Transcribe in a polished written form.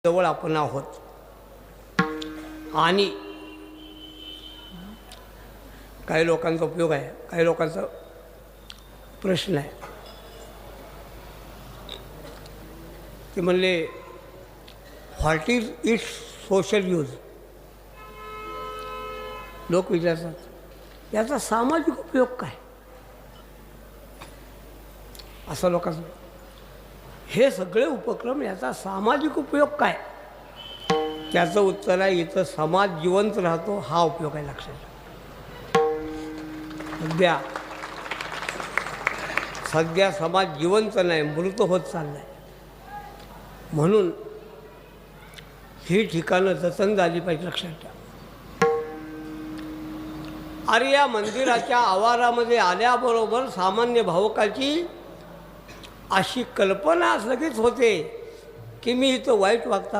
जवळ आपण आहोत आणि काही लोकांचा उपयोग आहे, काही लोकांचा प्रश्न आहे. ते म्हणले what is it's social use. लोक विचारतात याचा सामाजिक उपयोग काय, असं लोकांचं. हे सगळे उपक्रम याचा सामाजिक उपयोग काय, त्याचं उत्तर आहे इथं समाज जिवंत राहतो, हा उपयोग आहे. लक्षात घ्या. सध्या समाज जिवंत नाही, मृत होत चालला आहे. म्हणून ही ठिकाणं जतन झाली पाहिजे. लक्षात घ्या. अरे या मंदिराच्या आवारामध्ये आल्याबरोबर सामान्य भावकाची अशी कल्पना लगेच होते की मी इथं वाईट वागता